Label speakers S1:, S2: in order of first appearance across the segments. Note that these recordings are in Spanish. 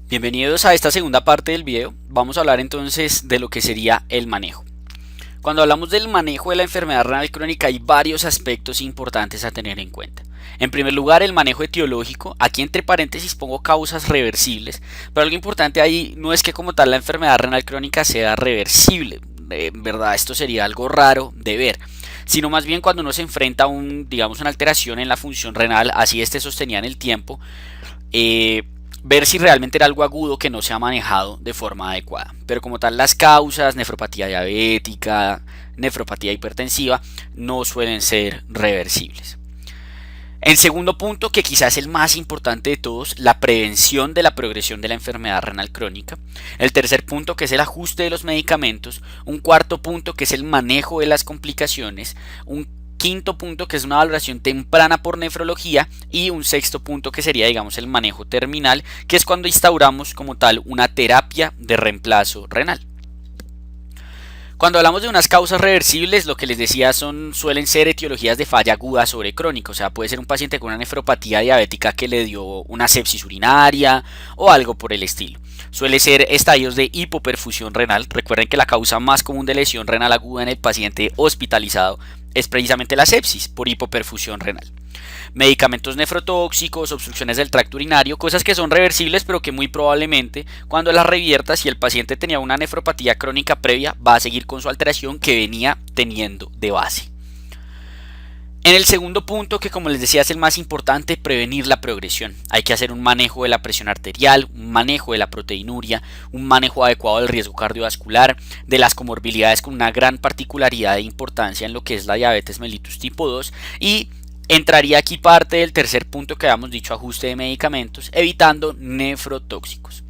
S1: Bienvenidos a esta segunda parte del video. Vamos a hablar entonces de lo que sería el manejo. Cuando hablamos del manejo de la enfermedad renal crónica hay varios aspectos importantes a tener en cuenta. En primer lugar, el manejo etiológico. Aquí entre paréntesis pongo causas reversibles, pero algo importante ahí no es que como tal la enfermedad renal crónica sea reversible. En verdad esto sería algo raro de ver, sino más bien cuando uno se enfrenta a una alteración en la función renal, así esté sostenida en el tiempo, ver si realmente era algo agudo que no se ha manejado de forma adecuada. Pero como tal las causas, nefropatía diabética, nefropatía hipertensiva, no suelen ser reversibles. El segundo punto, que quizás es el más importante de todos, la prevención de la progresión de la enfermedad renal crónica. El tercer punto, que es el ajuste de los medicamentos. Un cuarto punto, que es el manejo de las complicaciones. Un quinto punto, que es una valoración temprana por nefrología, y un sexto punto que sería el manejo terminal, que es cuando instauramos como tal una terapia de reemplazo renal. Cuando hablamos de unas causas reversibles, lo que les decía suelen ser etiologías de falla aguda sobre crónica, o sea, puede ser un paciente con una nefropatía diabética que le dio una sepsis urinaria o algo por el estilo. Suele ser estadios de hipoperfusión renal. Recuerden que la causa más común de lesión renal aguda en el paciente hospitalizado es precisamente la sepsis por hipoperfusión renal. Medicamentos nefrotóxicos, obstrucciones del tracto urinario, cosas que son reversibles pero que muy probablemente cuando las revierta, si el paciente tenía una nefropatía crónica previa, va a seguir con su alteración que venía teniendo de base. En el segundo punto, que como les decía es el más importante, prevenir la progresión. Hay que hacer un manejo de la presión arterial, un manejo de la proteinuria, un manejo adecuado del riesgo cardiovascular, de las comorbilidades con una gran particularidad e importancia en lo que es la diabetes mellitus tipo 2, y entraría aquí parte del tercer punto que habíamos dicho, ajuste de medicamentos, evitando nefrotóxicos.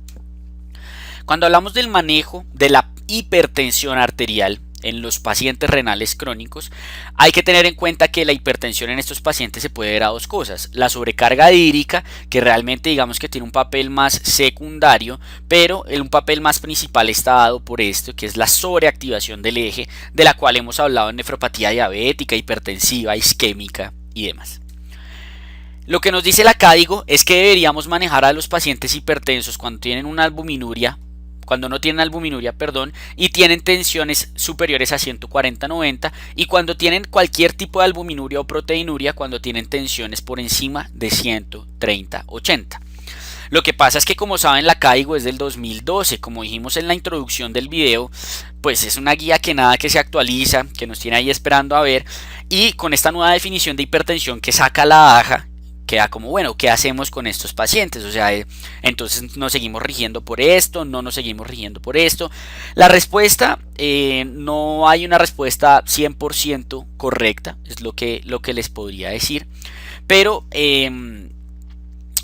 S1: Cuando hablamos del manejo de la hipertensión arterial en los pacientes renales crónicos, hay que tener en cuenta que la hipertensión en estos pacientes se puede ver a dos cosas: la sobrecarga hídrica, que realmente que tiene un papel más secundario, pero un papel más principal está dado por esto, que es la sobreactivación del eje, de la cual hemos hablado en nefropatía diabética, hipertensiva, isquémica y demás. Lo que nos dice la CADIGO es que deberíamos manejar a los pacientes hipertensos cuando tienen una albuminuria, cuando no tienen albuminuria, y tienen tensiones superiores a 140-90, y cuando tienen cualquier tipo de albuminuria o proteinuria, cuando tienen tensiones por encima de 130-80. Lo que pasa es que, como saben, la CADIGO es del 2012, como dijimos en la introducción del video, pues es una guía que nada que se actualiza, que nos tiene ahí esperando a ver, y con esta nueva definición de hipertensión que saca la AJA, queda como, bueno, ¿qué hacemos con estos pacientes? O sea, entonces nos seguimos rigiendo por esto, no nos seguimos rigiendo por esto. La respuesta, no hay una respuesta 100% correcta, es lo que les podría decir, pero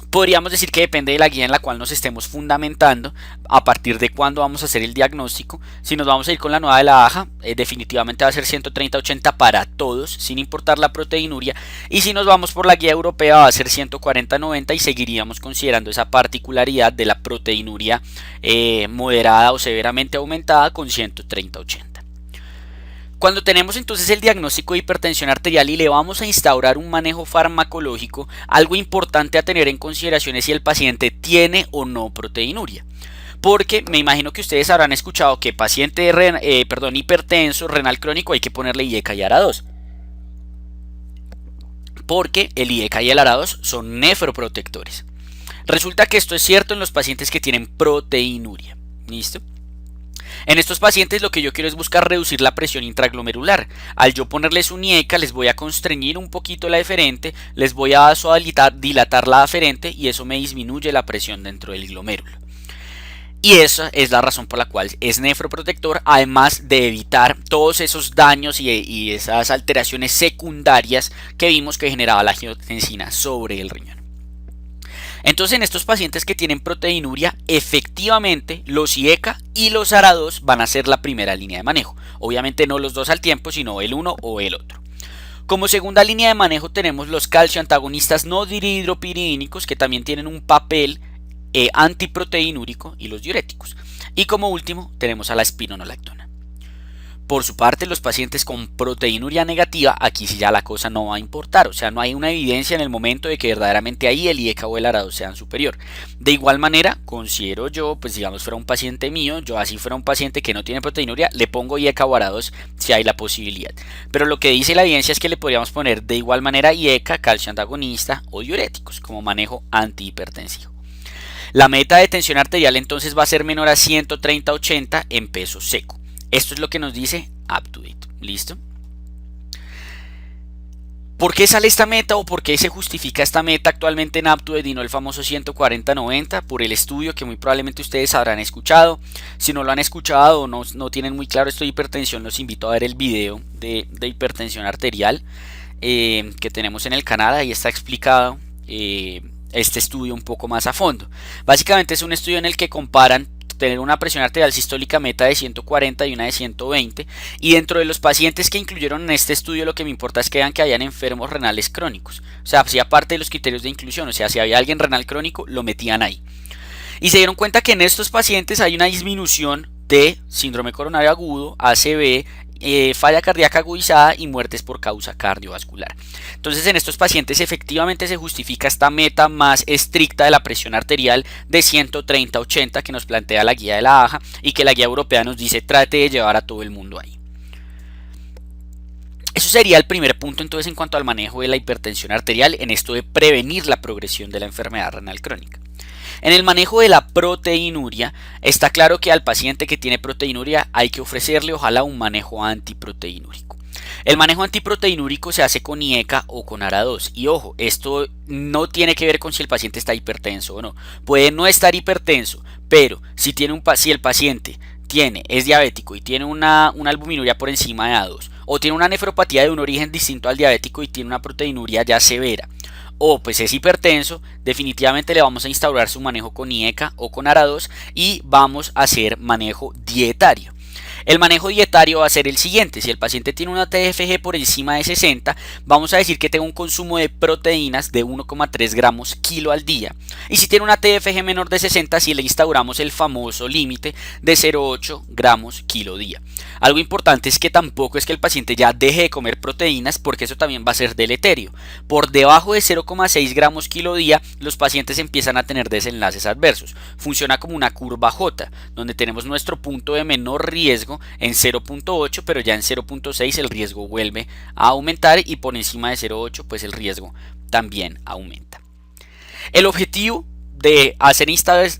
S1: podríamos decir que depende de la guía en la cual nos estemos fundamentando a partir de cuándo vamos a hacer el diagnóstico. Si nos vamos a ir con la nueva de la AJA, definitivamente va a ser 130-80 para todos, sin importar la proteinuria, y si nos vamos por la guía europea va a ser 140-90 y seguiríamos considerando esa particularidad de la proteinuria moderada o severamente aumentada con 130-80. Cuando tenemos entonces el diagnóstico de hipertensión arterial y le vamos a instaurar un manejo farmacológico, algo importante a tener en consideración es si el paciente tiene o no proteinuria. Porque me imagino que ustedes habrán escuchado que paciente hipertenso renal crónico hay que ponerle IECA y ARA2. Porque el IECA y el ARA2 son nefroprotectores. Resulta que esto es cierto en los pacientes que tienen proteinuria. ¿Listo? En estos pacientes lo que yo quiero es buscar reducir la presión intraglomerular. Al yo ponerles un IECA les voy a constreñir un poquito la deferente, les voy a dilatar la aferente y eso me disminuye la presión dentro del glomérulo. Y esa es la razón por la cual es nefroprotector, además de evitar todos esos daños y esas alteraciones secundarias que vimos que generaba la angiotensina sobre el riñón. Entonces en estos pacientes que tienen proteinuria, efectivamente los IECA y los ARA2 van a ser la primera línea de manejo. Obviamente no los dos al tiempo, sino el uno o el otro. Como segunda línea de manejo tenemos los calcioantagonistas no dihidropiridínicos, que también tienen un papel antiproteinúrico, y los diuréticos. Y como último tenemos a la espironolactona. Por su parte, los pacientes con proteinuria negativa, aquí sí ya la cosa no va a importar, o sea, no hay una evidencia en el momento de que verdaderamente ahí el IECA o el ARA2 sean superior. De igual manera, considero yo, pues digamos fuera un paciente mío, yo así fuera un paciente que no tiene proteinuria, le pongo IECA o ARA2 si hay la posibilidad. Pero lo que dice la evidencia es que le podríamos poner de igual manera IECA, calcio antagonista o diuréticos como manejo antihipertensivo. La meta de tensión arterial entonces va a ser menor a 130/80 en peso seco. Esto es lo que nos dice UpToDate. ¿Listo? ¿Por qué sale esta meta o por qué se justifica esta meta actualmente en UpToDate y no el famoso 140/90? Por el estudio que muy probablemente ustedes habrán escuchado. Si no lo han escuchado o no tienen muy claro esto de hipertensión, los invito a ver el video de hipertensión arterial que tenemos en el canal. Ahí está explicado este estudio un poco más a fondo. Básicamente es un estudio en el que comparan tener una presión arterial sistólica meta de 140 y una de 120, y dentro de los pacientes que incluyeron en este estudio lo que me importa es que vean que hayan enfermos renales crónicos, o sea, hacía parte de los criterios de inclusión, o sea, si había alguien renal crónico lo metían ahí, y se dieron cuenta que en estos pacientes hay una disminución de síndrome coronario agudo, ACV, falla cardíaca agudizada y muertes por causa cardiovascular. Entonces en estos pacientes efectivamente se justifica esta meta más estricta de la presión arterial de 130/80 que nos plantea la guía de la AJA y que la guía europea nos dice trate de llevar a todo el mundo ahí. Eso sería el primer punto entonces en cuanto al manejo de la hipertensión arterial, en esto de prevenir la progresión de la enfermedad renal crónica. En el manejo de la proteinuria, está claro que al paciente que tiene proteinuria hay que ofrecerle ojalá un manejo antiproteinúrico. El manejo antiproteinúrico se hace con IECA o con ARA2. Y ojo, esto no tiene que ver con si el paciente está hipertenso o no. Puede no estar hipertenso, pero si el paciente es diabético y tiene una albuminuria por encima de A2, o tiene una nefropatía de un origen distinto al diabético y tiene una proteinuria ya severa, o pues es hipertenso, definitivamente le vamos a instaurar su manejo con IECA o con ARA2 y vamos a hacer manejo dietario. El manejo dietario va a ser el siguiente: si el paciente tiene una TFG por encima de 60, vamos a decir que tenga un consumo de proteínas de 1,3 gramos kilo al día, y si tiene una TFG menor de 60, si le instauramos el famoso límite de 0,8 gramos kilo día. Algo importante es que tampoco es que el paciente ya deje de comer proteínas, porque eso también va a ser deleterio. Por debajo de 0,6 gramos kilo día, los pacientes empiezan a tener desenlaces adversos. Funciona como una curva J, donde tenemos nuestro punto de menor riesgo en 0,8, pero ya en 0,6 el riesgo vuelve a aumentar y por encima de 0,8 pues el riesgo también aumenta. El objetivo de hacer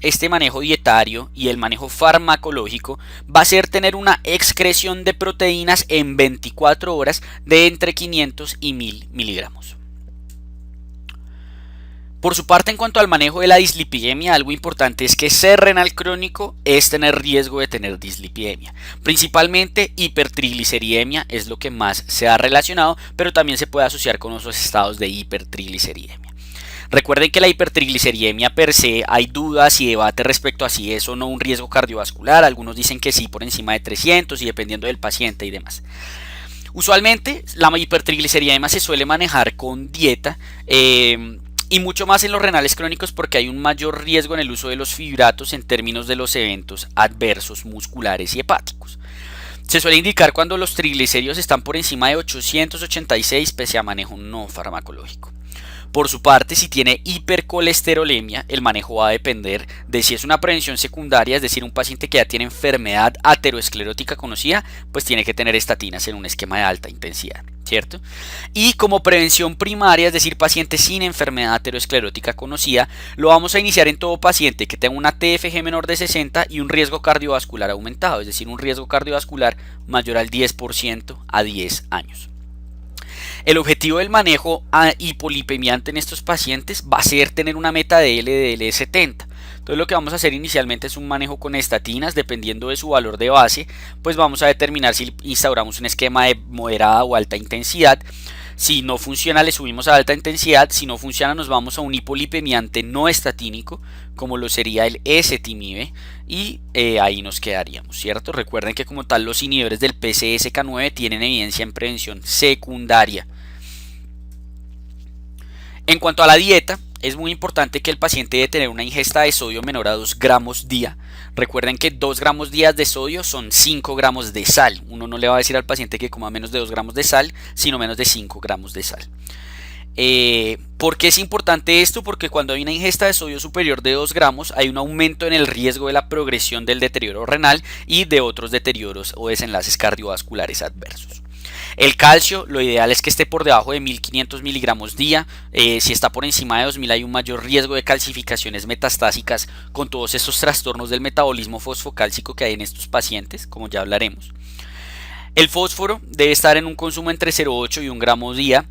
S1: este manejo dietario y el manejo farmacológico va a ser tener una excreción de proteínas en 24 horas de entre 500 y 1000 miligramos. Por su parte, en cuanto al manejo de la dislipidemia, algo importante es que ser renal crónico es tener riesgo de tener dislipidemia. Principalmente hipertrigliceridemia es lo que más se ha relacionado, pero también se puede asociar con otros estados de hipertrigliceridemia. Recuerden que la hipertrigliceridemia per se hay dudas y debate respecto a si es o no un riesgo cardiovascular. Algunos dicen que sí por encima de 300 y dependiendo del paciente y demás. Usualmente la hipertrigliceridemia se suele manejar con dieta y mucho más en los renales crónicos porque hay un mayor riesgo en el uso de los fibratos en términos de los eventos adversos musculares y hepáticos. Se suele indicar cuando los triglicéridos están por encima de 886 pese a manejo no farmacológico. Por su parte, si tiene hipercolesterolemia, el manejo va a depender de si es una prevención secundaria, es decir, un paciente que ya tiene enfermedad aterosclerótica conocida, pues tiene que tener estatinas en un esquema de alta intensidad, ¿cierto? Y como prevención primaria, es decir, paciente sin enfermedad aterosclerótica conocida, lo vamos a iniciar en todo paciente que tenga una TFG menor de 60 y un riesgo cardiovascular aumentado, es decir, un riesgo cardiovascular mayor al 10% a 10 años. El objetivo del manejo hipolipemiante en estos pacientes va a ser tener una meta de LDL de 70. Entonces lo que vamos a hacer inicialmente es un manejo con estatinas, dependiendo de su valor de base, pues vamos a determinar si instauramos un esquema de moderada o alta intensidad. Si no funciona le subimos a alta intensidad, si no funciona nos vamos a un hipolipemiante no estatínico, como lo sería el ezetimibe, y ahí nos quedaríamos, ¿cierto? Recuerden que como tal los inhibidores del PCSK9 tienen evidencia en prevención secundaria. En cuanto a la dieta, es muy importante que el paciente debe tener una ingesta de sodio menor a 2 gramos día. Recuerden que 2 gramos días de sodio son 5 gramos de sal. Uno no le va a decir al paciente que coma menos de 2 gramos de sal, sino menos de 5 gramos de sal. ¿Por qué es importante esto? Porque cuando hay una ingesta de sodio superior de 2 gramos hay un aumento en el riesgo de la progresión del deterioro renal y de otros deterioros o desenlaces cardiovasculares adversos. El calcio, lo ideal es que esté por debajo de 1500 miligramos día. Si está por encima de 2000 hay un mayor riesgo de calcificaciones metastásicas con todos estos trastornos del metabolismo fosfocálcico que hay en estos pacientes, como ya hablaremos. El fósforo debe estar en un consumo entre 0,8 y 1 gramo día.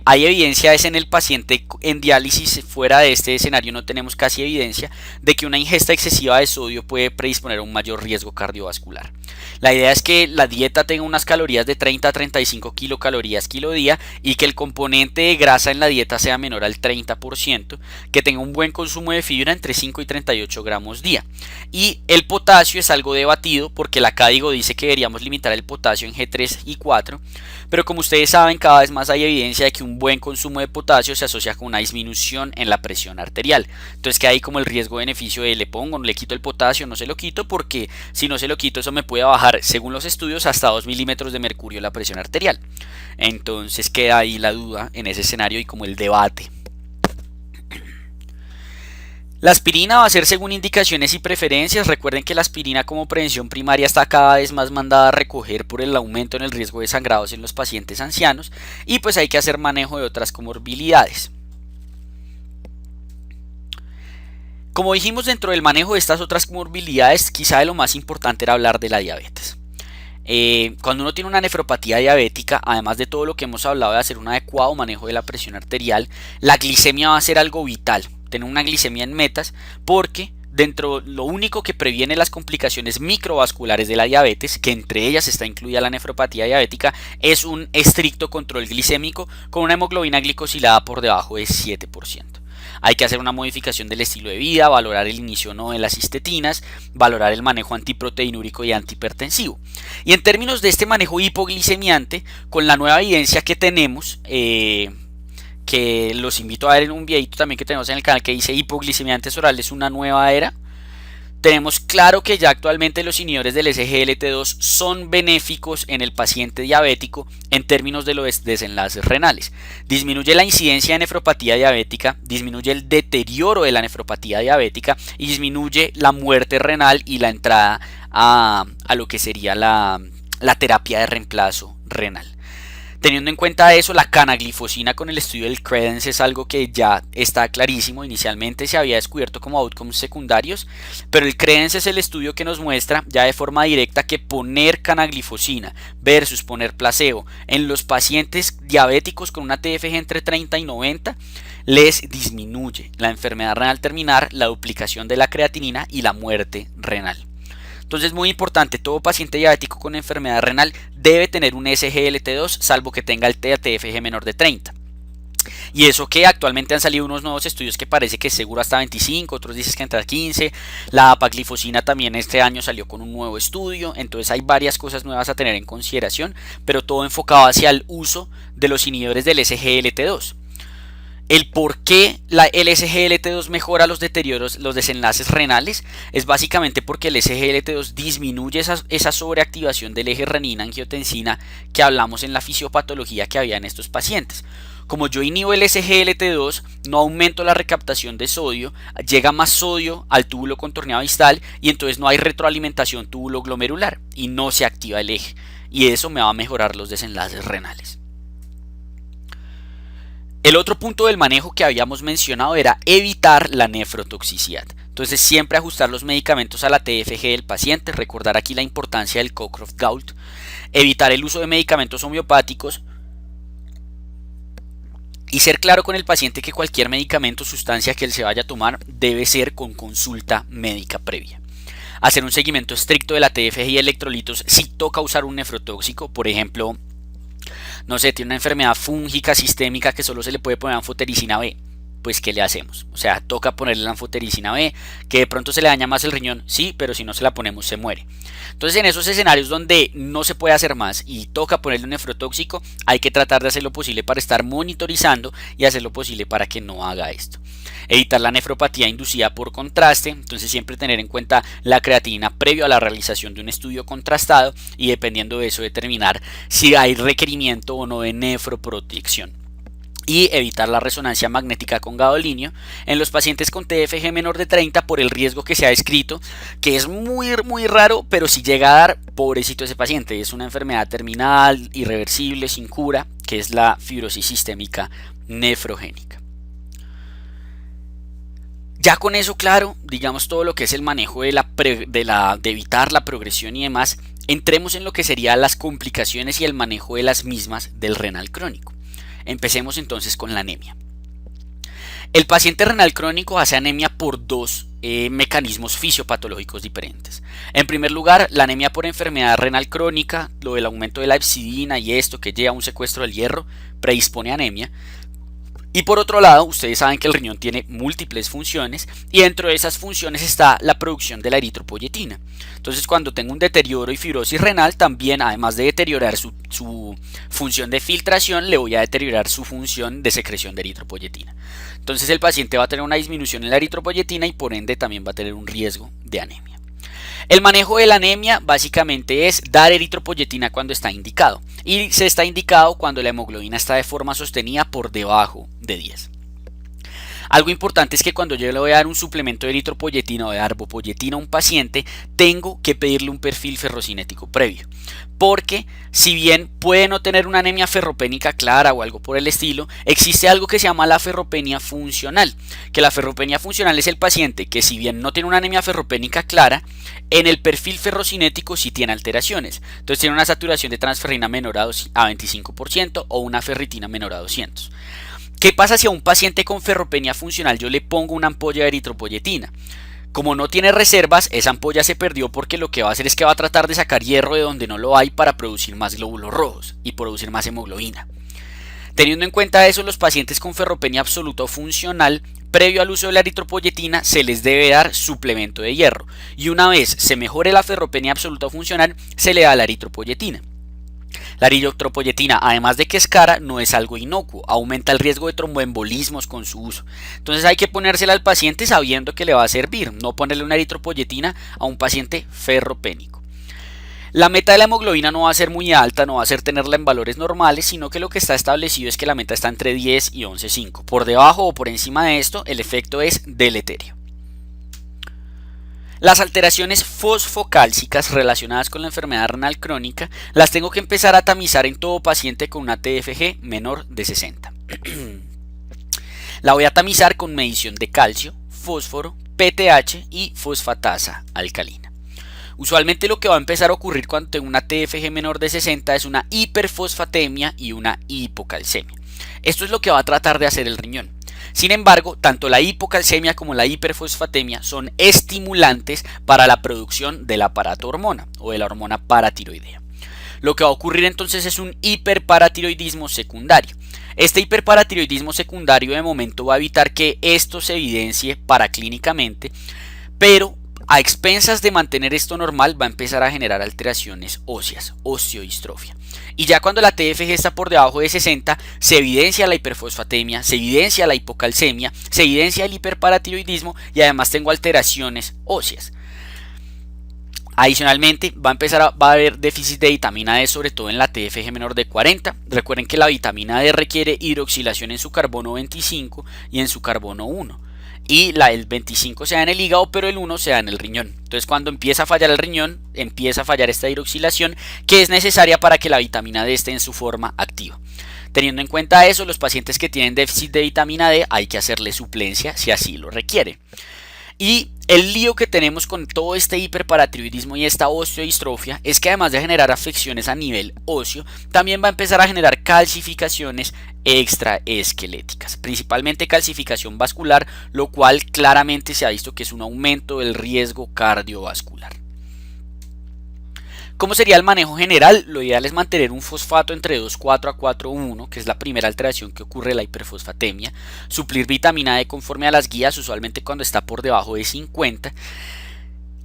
S1: Hay evidencia en el paciente en diálisis. Fuera de este escenario no tenemos casi evidencia de que una ingesta excesiva de sodio puede predisponer a un mayor riesgo cardiovascular. La idea es que la dieta tenga unas calorías de 30 a 35 kilocalorías kilo día y que el componente de grasa en la dieta sea menor al 30%, que tenga un buen consumo de fibra entre 5 y 38 gramos día. Y el potasio es algo debatido porque la CADIGO dice que deberíamos limitar el potasio en G3 y 4, pero como ustedes saben cada vez más hay evidencia de que un buen consumo de potasio se asocia con una disminución en la presión arterial. Entonces que hay como el riesgo-beneficio de le pongo, no le quito el potasio, no se lo quito, porque si no se lo quito eso me puede bajar, según los estudios, hasta 2 milímetros de mercurio la presión arterial. Entonces queda ahí la duda en ese escenario y como el debate. La aspirina va a ser según indicaciones y preferencias. Recuerden que la aspirina como prevención primaria está cada vez más mandada a recoger por el aumento en el riesgo de sangrados en los pacientes ancianos y pues hay que hacer manejo de otras comorbilidades. Como dijimos, dentro del manejo de estas otras comorbilidades, quizá de lo más importante era hablar de la diabetes. Cuando uno tiene una nefropatía diabética, además de todo lo que hemos hablado de hacer un adecuado manejo de la presión arterial, la glicemia va a ser algo vital. Tener una glicemia en metas, porque lo único que previene las complicaciones microvasculares de la diabetes, que entre ellas está incluida la nefropatía diabética, es un estricto control glicémico con una hemoglobina glicosilada por debajo de 7%. Hay que hacer una modificación del estilo de vida, valorar el inicio o no de las cistetinas, valorar el manejo antiproteinúrico y antihipertensivo. Y en términos de este manejo hipoglicemiante, con la nueva evidencia que tenemos, que los invito a ver en un videito también que tenemos en el canal que dice hipoglicemiantes orales una nueva era, tenemos claro que ya actualmente los inhibidores del SGLT2 son benéficos en el paciente diabético en términos de los desenlaces renales. Disminuye la incidencia de nefropatía diabética, disminuye el deterioro de la nefropatía diabética y disminuye la muerte renal y la entrada a lo que sería la terapia de reemplazo renal. Teniendo en cuenta eso, la canaglifosina con el estudio del CREDENCE es algo que ya está clarísimo. Inicialmente se había descubierto como outcomes secundarios, pero el CREDENCE es el estudio que nos muestra ya de forma directa que poner canaglifosina versus poner placebo en los pacientes diabéticos con una TFG entre 30 y 90 les disminuye la enfermedad renal terminal, la duplicación de la creatinina y la muerte renal. Entonces, muy importante, todo paciente diabético con enfermedad renal debe tener un SGLT2 salvo que tenga el TFG menor de 30. Y eso que actualmente han salido unos nuevos estudios que parece que es seguro hasta 25, otros dicen que hasta 15. La apaglifosina también este año salió con un nuevo estudio. Entonces hay varias cosas nuevas a tener en consideración, pero todo enfocado hacia el uso de los inhibidores del SGLT2. El por qué el SGLT2 mejora los deterioros, los desenlaces renales, es básicamente porque el SGLT2 disminuye esa sobreactivación del eje renina-angiotensina que hablamos en la fisiopatología que había en estos pacientes. Como yo inhibo el SGLT2, no aumento la recaptación de sodio, llega más sodio al túbulo contorneado distal y entonces no hay retroalimentación túbulo glomerular y no se activa el eje. Y eso me va a mejorar los desenlaces renales. El otro punto del manejo que habíamos mencionado era evitar la nefrotoxicidad. Entonces siempre ajustar los medicamentos a la TFG del paciente, recordar aquí la importancia del Cockcroft-Gault, evitar el uso de medicamentos homeopáticos y ser claro con el paciente que cualquier medicamento o sustancia que él se vaya a tomar debe ser con consulta médica previa. Hacer un seguimiento estricto de la TFG y electrolitos si toca usar un nefrotóxico, por ejemplo, no sé, tiene una enfermedad fúngica sistémica que solo se le puede poner anfotericina B. pues ¿qué le hacemos? O sea, toca ponerle la anfotericina B, que de pronto se le daña más el riñón, sí, pero si no se la ponemos se muere. Entonces en esos escenarios donde no se puede hacer más y toca ponerle un nefrotóxico, hay que tratar de hacer lo posible para estar monitorizando y hacer lo posible para que no haga esto. Evitar la nefropatía inducida por contraste, entonces siempre tener en cuenta la creatinina previo a la realización de un estudio contrastado y dependiendo de eso determinar si hay requerimiento o no de nefroprotección. Y evitar la resonancia magnética con gadolinio en los pacientes con TFG menor de 30 por el riesgo que se ha descrito, que es muy raro, pero si llega a dar, pobrecito ese paciente, es una enfermedad terminal, irreversible, sin cura, que es la fibrosis sistémica nefrogénica. Ya con eso claro, digamos todo lo que es el manejo de evitar la progresión y demás, entremos en lo que serían las complicaciones y el manejo de las mismas del renal crónico. Empecemos entonces con la anemia. El paciente renal crónico hace anemia por dos mecanismos fisiopatológicos diferentes. En primer lugar, la anemia por enfermedad renal crónica, lo del aumento de la hepcidina y esto que lleva a un secuestro del hierro, predispone a anemia. Y por otro lado, ustedes saben que el riñón tiene múltiples funciones y dentro de esas funciones está la producción de la eritropoyetina. Entonces cuando tengo un deterioro y fibrosis renal, también además de deteriorar su función de filtración, le voy a deteriorar su función de secreción de eritropoyetina. Entonces el paciente va a tener una disminución en la eritropoyetina y por ende también va a tener un riesgo de anemia. El manejo de la anemia básicamente es dar eritropoyetina cuando está indicado y se está indicado cuando la hemoglobina está de forma sostenida por debajo de 10. Algo importante es que cuando yo le voy a dar un suplemento de eritropoyetina o de arbopoyetina a un paciente, tengo que pedirle un perfil ferrocinético previo. Porque si bien puede no tener una anemia ferropénica clara o algo por el estilo, existe algo que se llama la ferropenia funcional. Que la ferropenia funcional es el paciente que si bien no tiene una anemia ferropénica clara, en el perfil ferrocinético sí tiene alteraciones. Entonces tiene una saturación de transferrina menor a 25% o una ferritina menor a 200. ¿Qué pasa si a un paciente con ferropenia funcional yo le pongo una ampolla de eritropoyetina? Como no tiene reservas, esa ampolla se perdió porque lo que va a hacer es que va a tratar de sacar hierro de donde no lo hay para producir más glóbulos rojos y producir más hemoglobina. Teniendo en cuenta eso, los pacientes con ferropenia absoluta o funcional, previo al uso de la eritropoyetina, se les debe dar suplemento de hierro. Y una vez se mejore la ferropenia absoluta o funcional, se le da la eritropoyetina. La eritropoyetina, además de que es cara, no es algo inocuo, aumenta el riesgo de tromboembolismos con su uso. Entonces hay que ponérsela al paciente sabiendo que le va a servir, no ponerle una eritropoyetina a un paciente ferropénico. La meta de la hemoglobina no va a ser muy alta, no va a ser tenerla en valores normales, sino que lo que está establecido es que la meta está entre 10 y 11,5. Por debajo o por encima de esto, el efecto es deleterio. Las alteraciones fosfocálcicas relacionadas con la enfermedad renal crónica las tengo que empezar a tamizar en todo paciente con una TFG menor de 60. La voy a tamizar con medición de calcio, fósforo, PTH y fosfatasa alcalina. Usualmente lo que va a empezar a ocurrir cuando tengo una TFG menor de 60 es una hiperfosfatemia y una hipocalcemia. Esto es lo que va a tratar de hacer el riñón. Sin embargo, tanto la hipocalcemia como la hiperfosfatemia son estimulantes para la producción del aparato hormona o de la hormona paratiroidea. Lo que va a ocurrir entonces es un hiperparatiroidismo secundario. Este hiperparatiroidismo secundario de momento va a evitar que esto se evidencie paraclínicamente, pero a expensas de mantener esto normal va a empezar a generar alteraciones óseas, osteodistrofia. Y ya cuando la TFG está por debajo de 60, se evidencia la hiperfosfatemia, se evidencia la hipocalcemia, se evidencia el hiperparatiroidismo y además tengo alteraciones óseas. Adicionalmente va a haber déficit de vitamina D, sobre todo en la TFG menor de 40. Recuerden que la vitamina D requiere hidroxilación en su carbono 25 y en su carbono 1. Y el 25 se da en el hígado, pero el 1 se da en el riñón. Entonces cuando empieza a fallar el riñón, empieza a fallar esta hidroxilación que es necesaria para que la vitamina D esté en su forma activa. Teniendo en cuenta eso, los pacientes que tienen déficit de vitamina D hay que hacerle suplencia si así lo requiere. Y el lío que tenemos con todo este hiperparatiroidismo y esta osteodistrofia es que además de generar afecciones a nivel óseo, también va a empezar a generar calcificaciones extraesqueléticas, principalmente calcificación vascular, lo cual claramente se ha visto que es un aumento del riesgo cardiovascular. ¿Cómo sería el manejo general? Lo ideal es mantener un fosfato entre 2,4 a 4,1, que es la primera alteración que ocurre en la hiperfosfatemia. Suplir vitamina D conforme a las guías, usualmente cuando está por debajo de 50.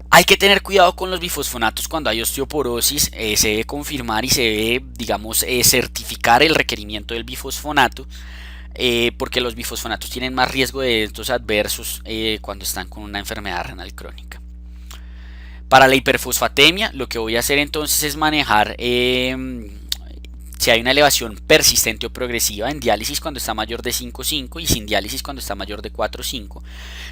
S1: Hay que tener cuidado con los bifosfonatos cuando hay osteoporosis. Se debe confirmar y se debe, digamos, certificar el requerimiento del bifosfonato. Porque los bifosfonatos tienen más riesgo de eventos adversos cuando están con una enfermedad renal crónica. Para la hiperfosfatemia, lo que voy a hacer entonces es manejar si hay una elevación persistente o progresiva en diálisis cuando está mayor de 5,5 y sin diálisis cuando está mayor de 4,5.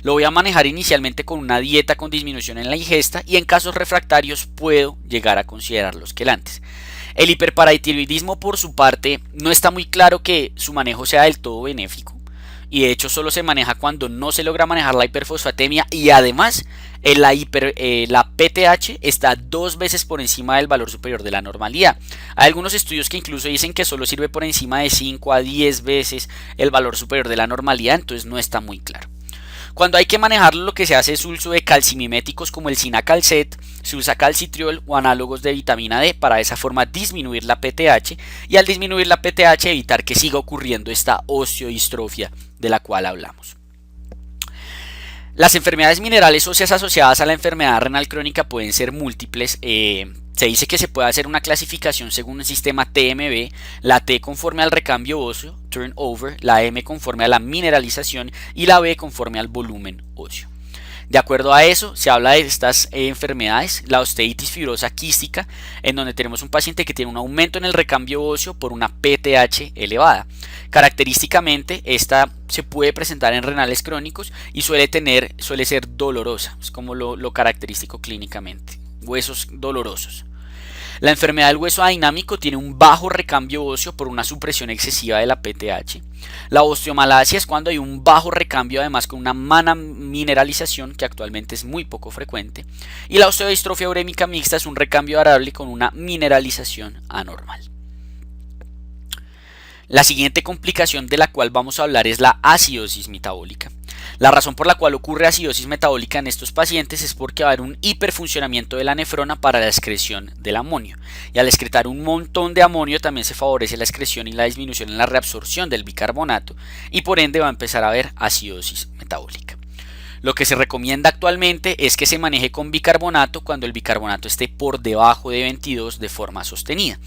S1: Lo voy a manejar inicialmente con una dieta con disminución en la ingesta y en casos refractarios puedo llegar a considerar los quelantes. El hiperparatiroidismo, por su parte, no está muy claro que su manejo sea del todo benéfico y de hecho solo se maneja cuando no se logra manejar la hiperfosfatemia y además la PTH está 2 veces por encima del valor superior de la normalidad. Hay algunos estudios que incluso dicen que solo sirve por encima de 5 a 10 veces el valor superior de la normalidad, entonces no está muy claro. Cuando hay que manejarlo, lo que se hace es uso de calcimiméticos como el Cinacalcet, se usa calcitriol o análogos de vitamina D para de esa forma disminuir la PTH y al disminuir la PTH evitar que siga ocurriendo esta osteodistrofia de la cual hablamos. Las enfermedades minerales óseas asociadas a la enfermedad renal crónica pueden ser múltiples. Se dice que se puede hacer una clasificación según un sistema TMB, la T conforme al recambio óseo, turnover, la M conforme a la mineralización y la B conforme al volumen óseo. De acuerdo a eso, se habla de estas enfermedades, la osteitis fibrosa quística, en donde tenemos un paciente que tiene un aumento en el recambio óseo por una PTH elevada. Característicamente, esta se puede presentar en renales crónicos y suele ser dolorosa, es como lo característico clínicamente, huesos dolorosos. La enfermedad del hueso adinámico tiene un bajo recambio óseo por una supresión excesiva de la PTH. La osteomalacia es cuando hay un bajo recambio además con una mala mineralización que actualmente es muy poco frecuente. Y la osteodistrofia urémica mixta es un recambio variable con una mineralización anormal. La siguiente complicación de la cual vamos a hablar es la acidosis metabólica. La razón por la cual ocurre acidosis metabólica en estos pacientes es porque va a haber un hiperfuncionamiento de la nefrona para la excreción del amonio. Y al excretar un montón de amonio también se favorece la excreción y la disminución en la reabsorción del bicarbonato y por ende va a empezar a haber acidosis metabólica. Lo que se recomienda actualmente es que se maneje con bicarbonato cuando el bicarbonato esté por debajo de 22 de forma sostenida.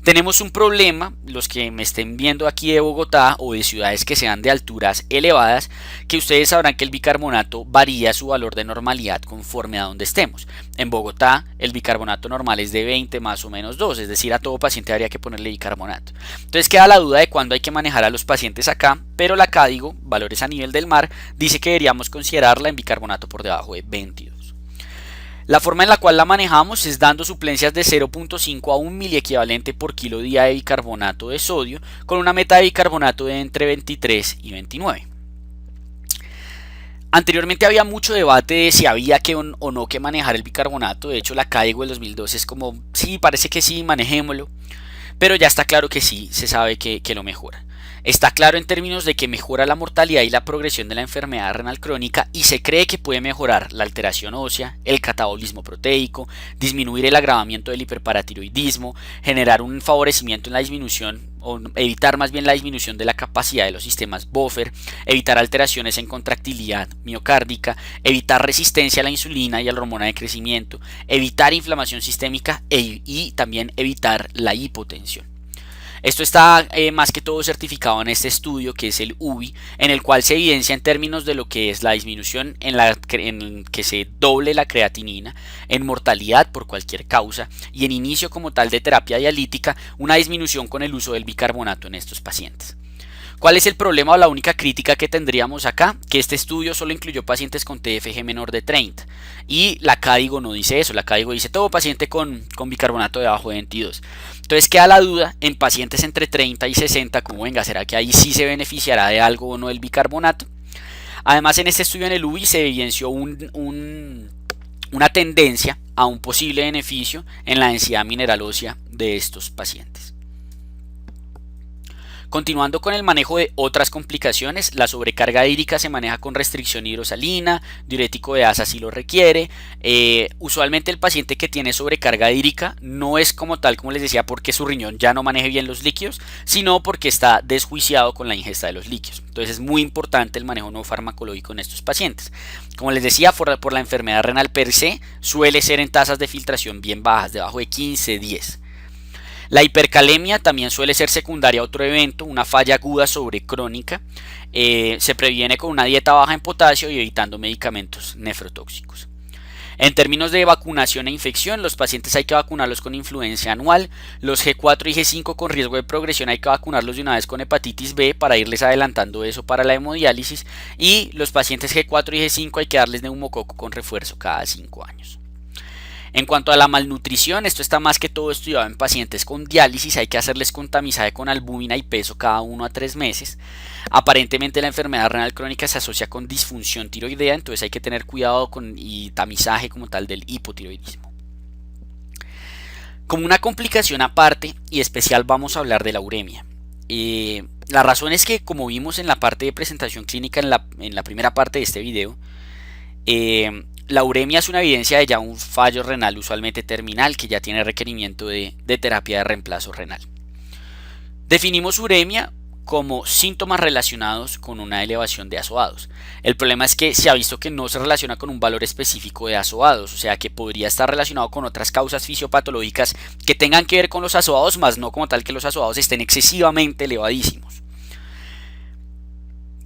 S1: Tenemos un problema, los que me estén viendo aquí de Bogotá o de ciudades que sean de alturas elevadas, que ustedes sabrán que el bicarbonato varía su valor de normalidad conforme a donde estemos. En Bogotá el bicarbonato normal es de 20 más o menos 2, es decir, a todo paciente habría que ponerle bicarbonato. Entonces queda la duda de cuándo hay que manejar a los pacientes acá, pero la CADIGO, valores a nivel del mar, dice que deberíamos considerarla en bicarbonato por debajo de 22. La forma en la cual la manejamos es dando suplencias de 0,5 a 1 miliequivalente por kilo día de bicarbonato de sodio con una meta de bicarbonato de entre 23 y 29. Anteriormente había mucho debate de si había que o no que manejar el bicarbonato. De hecho, la CADIGO del 2012 es como, sí, parece que sí, manejémoslo. Pero ya está claro que sí, se sabe que lo mejora. Está claro en términos de que mejora la mortalidad y la progresión de la enfermedad renal crónica y se cree que puede mejorar la alteración ósea, el catabolismo proteico, disminuir el agravamiento del hiperparatiroidismo, generar un favorecimiento en la disminución o evitar más bien la disminución de la capacidad de los sistemas buffer, evitar alteraciones en contractilidad miocárdica, evitar resistencia a la insulina y a la hormona de crecimiento, evitar inflamación sistémica y también evitar la hipotensión. Esto está más que todo certificado en este estudio que es el UBI, en el cual se evidencia en términos de lo que es la disminución en que se doble la creatinina, en mortalidad por cualquier causa y en inicio como tal de terapia dialítica, una disminución con el uso del bicarbonato en estos pacientes. ¿Cuál es el problema o la única crítica que tendríamos acá? Que este estudio solo incluyó pacientes con TFG menor de 30 y la CADIGO no dice eso, la CADIGO dice todo paciente con bicarbonato debajo de 22. Entonces queda la duda en pacientes entre 30 y 60, como venga, ¿será que ahí sí se beneficiará de algo o no el bicarbonato? Además en este estudio en el UBI se evidenció una tendencia a un posible beneficio en la densidad mineral ósea de estos pacientes. Continuando con el manejo de otras complicaciones, la sobrecarga hídrica se maneja con restricción hidrosalina, diurético de asa si lo requiere. Usualmente el paciente que tiene sobrecarga hídrica no es como tal, como les decía, porque su riñón ya no maneje bien los líquidos, sino porque está desjuiciado con la ingesta de los líquidos. Entonces es muy importante el manejo no farmacológico en estos pacientes. Como les decía, por la enfermedad renal per se, suele ser en tasas de filtración bien bajas, debajo de 15-10. La hipercalemia también suele ser secundaria a otro evento, una falla aguda sobre crónica. Se previene con una dieta baja en potasio y evitando medicamentos nefrotóxicos. En términos de vacunación e infección, los pacientes hay que vacunarlos con influenza anual, los G4 y G5 con riesgo de progresión hay que vacunarlos de una vez con hepatitis B para irles adelantando eso para la hemodiálisis, y los pacientes G4 y G5 hay que darles neumococo con refuerzo cada 5 años. En cuanto a la malnutrición, esto está más que todo estudiado en pacientes con diálisis, hay que hacerles contamisaje con albúmina y peso cada 1 a 3 meses. Aparentemente la enfermedad renal crónica se asocia con disfunción tiroidea, entonces hay que tener cuidado y tamizaje como tal del hipotiroidismo. Como una complicación aparte y especial vamos a hablar de la uremia. La razón es que, como vimos en la parte de presentación clínica en la primera parte de este video, la uremia es una evidencia de ya un fallo renal usualmente terminal que ya tiene requerimiento de terapia de reemplazo renal. Definimos uremia como síntomas relacionados con una elevación de azoados. El problema es que se ha visto que no se relaciona con un valor específico de azoados, o sea que podría estar relacionado con otras causas fisiopatológicas que tengan que ver con los azoados, más no como tal que los azoados estén excesivamente elevadísimos.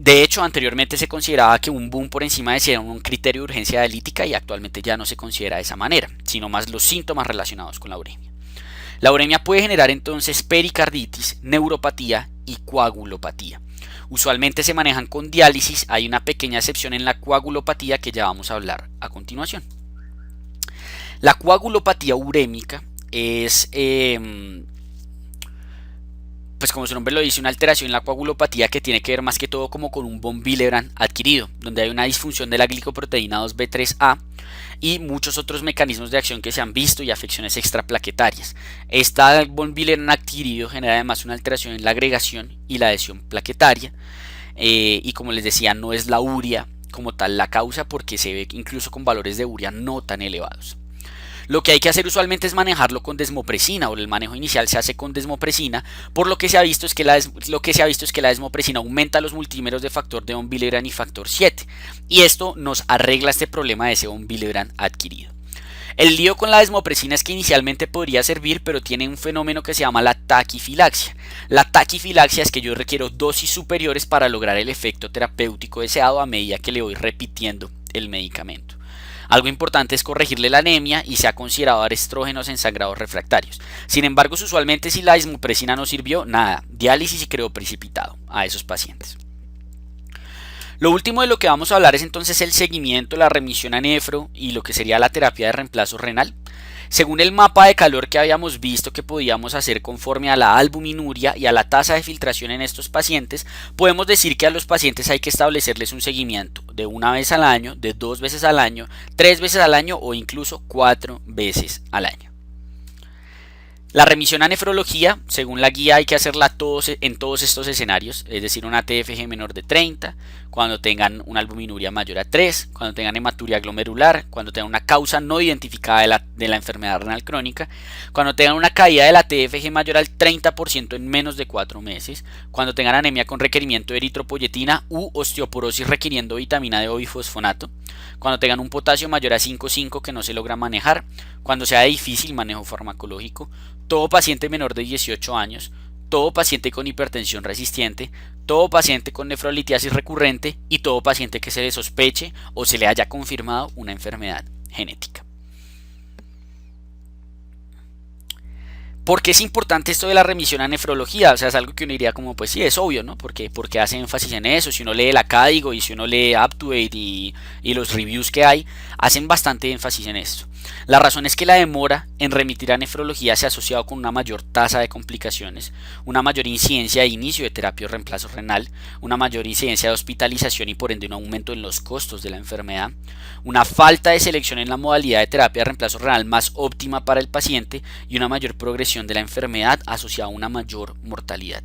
S1: De hecho, anteriormente se consideraba que un boom por encima de 100 era un criterio de urgencia dialítica y actualmente ya no se considera de esa manera, sino más los síntomas relacionados con la uremia. La uremia puede generar entonces pericarditis, neuropatía y coagulopatía. Usualmente se manejan con diálisis, hay una pequeña excepción en la coagulopatía que ya vamos a hablar a continuación. La coagulopatía urémica es pues como su nombre lo dice, una alteración en la coagulopatía que tiene que ver más que todo como con un von Willebrand adquirido, donde hay una disfunción de la glicoproteína 2B3A y muchos otros mecanismos de acción que se han visto y afecciones extraplaquetarias. Esta von Willebrand adquirido genera además una alteración en la agregación y la adhesión plaquetaria, y como les decía, no es la urea como tal la causa, porque se ve incluso con valores de urea no tan elevados. Lo que hay que hacer usualmente es manejarlo con desmopresina, o el manejo inicial se hace con desmopresina, por lo que se ha visto es que la desmopresina aumenta los multímeros de factor de von Willebrand y factor 7, y esto nos arregla este problema de ese von Willebrand adquirido. El lío con la desmopresina es que inicialmente podría servir, pero tiene un fenómeno que se llama la taquifilaxia. La taquifilaxia es que yo requiero dosis superiores para lograr el efecto terapéutico deseado a medida que le voy repitiendo el medicamento. Algo importante es corregirle la anemia y se ha considerado dar estrógenos en sangrados refractarios. Sin embargo, usualmente si la desmopresina no sirvió, nada, diálisis y crioprecipitado a esos pacientes. Lo último de lo que vamos a hablar es entonces el seguimiento, la remisión a nefro y lo que sería la terapia de reemplazo renal. Según el mapa de calor que habíamos visto que podíamos hacer conforme a la albuminuria y a la tasa de filtración en estos pacientes, podemos decir que a los pacientes hay que establecerles un seguimiento de 1 vez al año, de 2 veces al año, 3 veces al año o incluso 4 veces al año. La remisión a nefrología, según la guía, hay que hacerla en todos estos escenarios, es decir, una TFG menor de 30, cuando tengan una albuminuria mayor a 3, cuando tengan hematuria glomerular, cuando tengan una causa no identificada de la enfermedad renal crónica, cuando tengan una caída de la TFG mayor al 30% en menos de 4 meses, cuando tengan anemia con requerimiento de eritropoyetina u osteoporosis requiriendo vitamina D o bifosfonato, cuando tengan un potasio mayor a 5,5 que no se logra manejar, cuando sea de difícil manejo farmacológico, todo paciente menor de 18 años, todo paciente con hipertensión resistente, todo paciente con nefrolitiasis recurrente y todo paciente que se le sospeche o se le haya confirmado una enfermedad genética. ¿Por qué es importante esto de la remisión a nefrología? O sea, es algo que uno diría como, pues sí, es obvio, ¿no? Porque hace énfasis en eso. Si uno lee la CADIGO y si uno lee UpToDate y los reviews que hay, hacen bastante énfasis en esto. La razón es que la demora en remitir a nefrología se ha asociado con una mayor tasa de complicaciones, una mayor incidencia de inicio de terapia o reemplazo renal, una mayor incidencia de hospitalización y por ende un aumento en los costos de la enfermedad, una falta de selección en la modalidad de terapia de reemplazo renal más óptima para el paciente y una mayor progresión duración de la enfermedad asociada a una mayor mortalidad.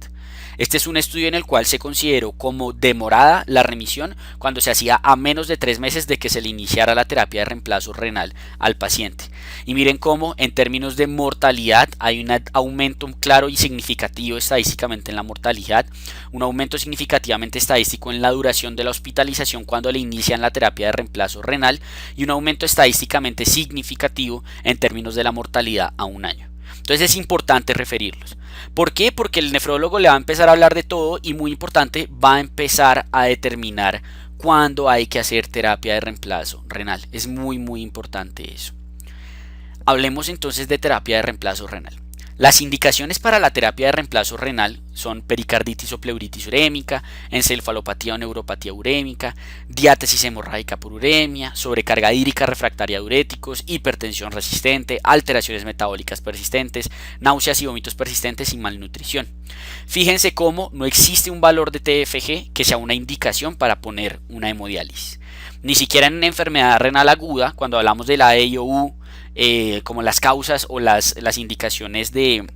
S1: Este es un estudio en el cual se consideró como demorada la remisión cuando se hacía a menos de 3 meses de que se le iniciara la terapia de reemplazo renal al paciente. Y miren cómo en términos de mortalidad hay un aumento claro y significativo estadísticamente en la mortalidad, un aumento significativamente estadístico en la duración de la hospitalización cuando le inician la terapia de reemplazo renal y un aumento estadísticamente significativo en términos de la mortalidad a un año. Entonces es importante referirlos. ¿Por qué? Porque el nefrólogo le va a empezar a hablar de todo y, muy importante, va a empezar a determinar cuándo hay que hacer terapia de reemplazo renal. Es muy importante eso. Hablemos entonces de terapia de reemplazo renal. Las indicaciones para la terapia de reemplazo renal son pericarditis o pleuritis urémica, encefalopatía o neuropatía urémica, diátesis hemorrágica por uremia, sobrecarga hídrica refractaria a diuréticos, hipertensión resistente, alteraciones metabólicas persistentes, náuseas y vómitos persistentes y malnutrición. Fíjense cómo no existe un valor de TFG que sea una indicación para poner una hemodiálisis. Ni siquiera en una enfermedad renal aguda, cuando hablamos de la EIOU, como las causas o las indicaciones de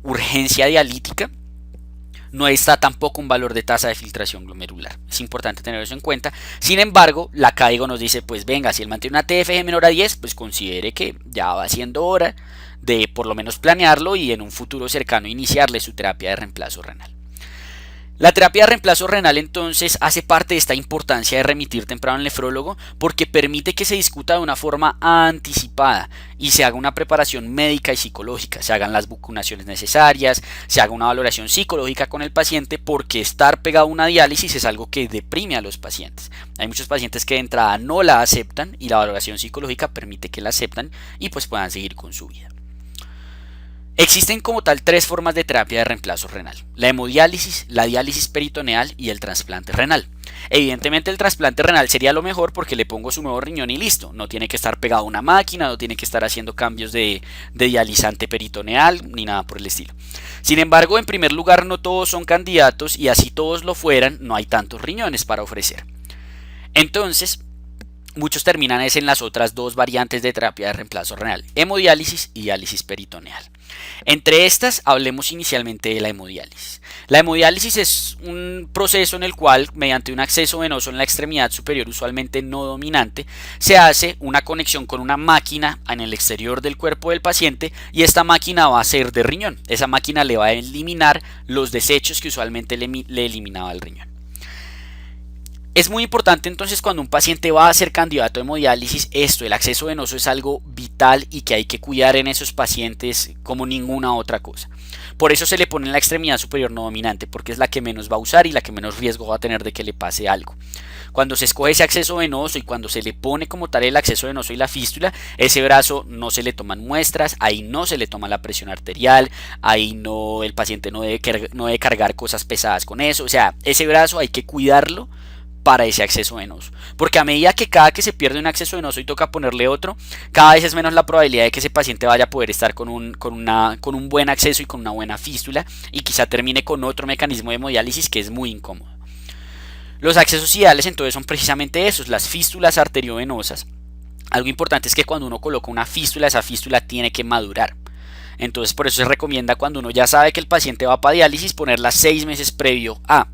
S1: urgencia dialítica, no está tampoco un valor de tasa de filtración glomerular. Es importante tener eso en cuenta. Sin embargo, la CAIGO nos dice, pues venga, si él mantiene una TFG menor a 10, pues considere que ya va siendo hora de por lo menos planearlo y en un futuro cercano iniciarle su terapia de reemplazo renal. La terapia de reemplazo renal entonces hace parte de esta importancia de remitir temprano al nefrólogo porque permite que se discuta de una forma anticipada y se haga una preparación médica y psicológica, se hagan las vacunaciones necesarias, se haga una valoración psicológica con el paciente porque estar pegado a una diálisis es algo que deprime a los pacientes. Hay muchos pacientes que de entrada no la aceptan y la valoración psicológica permite que la aceptan y pues puedan seguir con su vida. Existen como tal 3 formas de terapia de reemplazo renal: la hemodiálisis, la diálisis peritoneal y el trasplante renal. Evidentemente el trasplante renal sería lo mejor porque le pongo su nuevo riñón y listo, no tiene que estar pegado a una máquina, no tiene que estar haciendo cambios de dializante peritoneal ni nada por el estilo. Sin embargo, en primer lugar, no todos son candidatos y así todos lo fueran, no hay tantos riñones para ofrecer. Entonces, muchos terminan en las otras 2 variantes de terapia de reemplazo renal: hemodiálisis y diálisis peritoneal. Entre estas, hablemos inicialmente de la hemodiálisis. La hemodiálisis es un proceso en el cual, mediante un acceso venoso en la extremidad superior, usualmente no dominante, se hace una conexión con una máquina en el exterior del cuerpo del paciente y esta máquina va a ser de riñón. Esa máquina le va a eliminar los desechos que usualmente le eliminaba el riñón. Es muy importante entonces cuando un paciente va a ser candidato a hemodiálisis, el acceso venoso es algo vital y que hay que cuidar en esos pacientes como ninguna otra cosa. Por eso se le pone en la extremidad superior no dominante, porque es la que menos va a usar y la que menos riesgo va a tener de que le pase algo. Cuando se escoge ese acceso venoso y cuando se le pone como tal el acceso venoso y la fístula, ese brazo no se le toman muestras, ahí no se le toma la presión arterial, ahí no, el paciente no debe cargar cosas pesadas con eso, o sea, ese brazo hay que cuidarlo para ese acceso venoso, porque a medida que cada que se pierde un acceso venoso y toca ponerle otro, cada vez es menos la probabilidad de que ese paciente vaya a poder estar con un buen acceso y con una buena fístula y quizá termine con otro mecanismo de hemodiálisis que es muy incómodo. Los accesos ideales entonces son precisamente esos, las fístulas arteriovenosas. Algo importante es que cuando uno coloca una fístula, esa fístula tiene que madurar. Entonces por eso se recomienda, cuando uno ya sabe que el paciente va para diálisis, ponerla 6 meses previo a.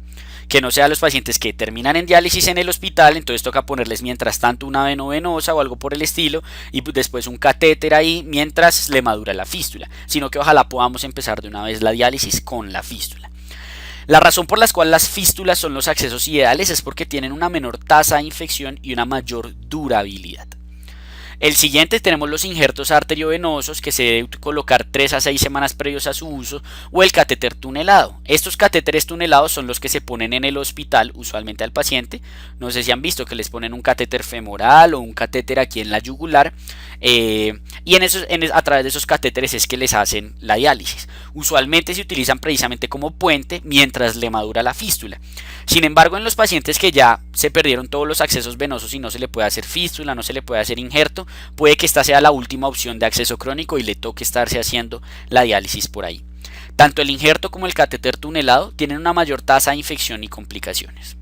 S1: Que no sea los pacientes que terminan en diálisis en el hospital, entonces toca ponerles mientras tanto una venovenosa o algo por el estilo y después un catéter ahí mientras le madura la fístula, sino que ojalá podamos empezar de una vez la diálisis con la fístula. La razón por la cual las fístulas son los accesos ideales es porque tienen una menor tasa de infección y una mayor durabilidad. El siguiente tenemos los injertos arteriovenosos que se debe colocar 3 a 6 semanas previos a su uso, o el catéter tunelado. Estos catéteres tunelados son los que se ponen en el hospital usualmente al paciente. No sé si han visto que les ponen un catéter femoral o un catéter aquí en la yugular y a través de esos catéteres es que les hacen la diálisis. Usualmente se utilizan precisamente como puente mientras le madura la fístula. Sin embargo, en los pacientes que ya se perdieron todos los accesos venosos y no se le puede hacer fístula, no se le puede hacer injerto, puede que esta sea la última opción de acceso crónico y le toque estarse haciendo la diálisis por ahí. Tanto el injerto como el catéter tunelado tienen una mayor tasa de infección y complicaciones.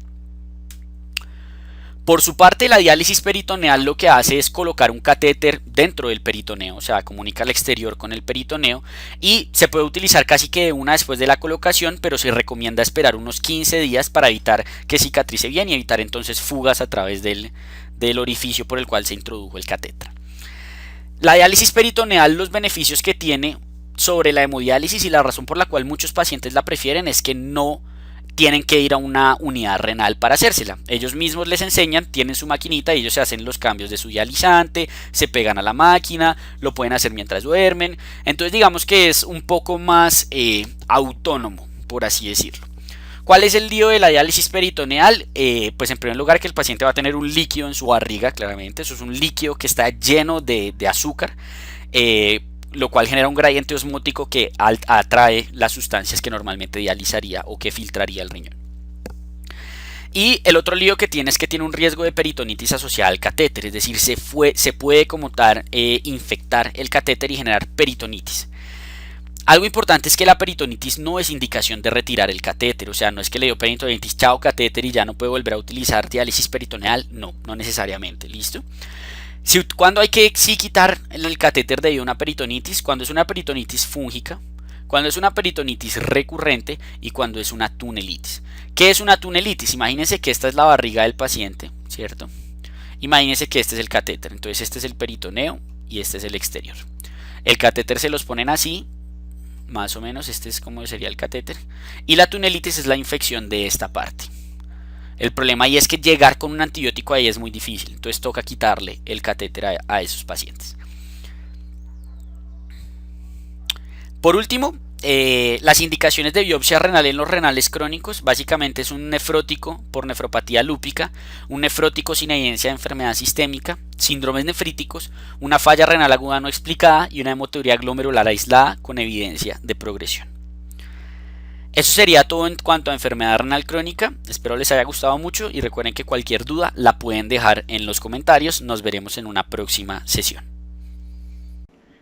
S1: Por su parte, la diálisis peritoneal lo que hace es colocar un catéter dentro del peritoneo, o sea, comunica al exterior con el peritoneo, y se puede utilizar casi que de una después de la colocación, pero se recomienda esperar unos 15 días para evitar que cicatrice bien y evitar entonces fugas a través del orificio por el cual se introdujo el catéter. La diálisis peritoneal, los beneficios que tiene sobre la hemodiálisis y la razón por la cual muchos pacientes la prefieren es que no tienen que ir a una unidad renal para hacérsela. Ellos mismos les enseñan, tienen su maquinita y ellos se hacen los cambios de su dializante, se pegan a la máquina, lo pueden hacer mientras duermen. Entonces digamos que es un poco más autónomo, por así decirlo. ¿Cuál es el lío de la diálisis peritoneal? Pues en primer lugar que el paciente va a tener un líquido en su barriga, claramente. Eso es un líquido que está lleno de azúcar. Lo cual genera un gradiente osmótico que atrae las sustancias que normalmente dializaría o que filtraría el riñón. Y el otro lío que tiene es que tiene un riesgo de peritonitis asociada al catéter, es decir, se puede como tal infectar el catéter y generar peritonitis. Algo importante es que la peritonitis no es indicación de retirar el catéter, o sea, no es que le dio peritonitis, chao catéter y ya no puede volver a utilizar diálisis peritoneal, no necesariamente, ¿listo? Cuando hay que quitar el catéter debido a una peritonitis, cuando es una peritonitis fúngica, cuando es una peritonitis recurrente y cuando es una tunelitis. ¿Qué es una tunelitis? Imagínense que esta es la barriga del paciente, ¿cierto? Imagínense que este es el catéter, entonces este es el peritoneo y este es el exterior. El catéter se los ponen así, más o menos, este es como sería el catéter, y la tunelitis es la infección de esta parte. El problema ahí es que llegar con un antibiótico ahí es muy difícil, entonces toca quitarle el catéter a esos pacientes. Por último, las indicaciones de biopsia renal en los renales crónicos básicamente es un nefrótico por nefropatía lúpica, un nefrótico sin evidencia de enfermedad sistémica, síndromes nefríticos, una falla renal aguda no explicada y una hematuria glomerular aislada con evidencia de progresión. Eso sería todo en cuanto a enfermedad renal crónica. Espero les haya gustado mucho y recuerden que cualquier duda la pueden dejar en los comentarios. Nos veremos en una próxima sesión.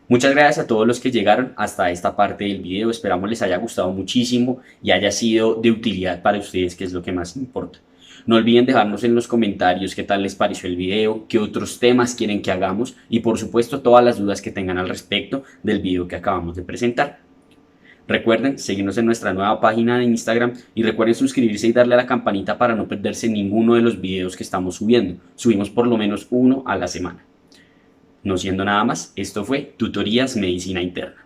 S2: Muchas gracias a todos los que llegaron hasta esta parte del video. Esperamos les haya gustado muchísimo y haya sido de utilidad para ustedes, que es lo que más importa. No olviden dejarnos en los comentarios qué tal les pareció el video, qué otros temas quieren que hagamos y por supuesto todas las dudas que tengan al respecto del video que acabamos de presentar. Recuerden seguirnos en nuestra nueva página de Instagram y recuerden suscribirse y darle a la campanita para no perderse ninguno de los videos que estamos subiendo. Subimos por lo menos uno a la semana. No siendo nada más, esto fue Tutorías Medicina Interna.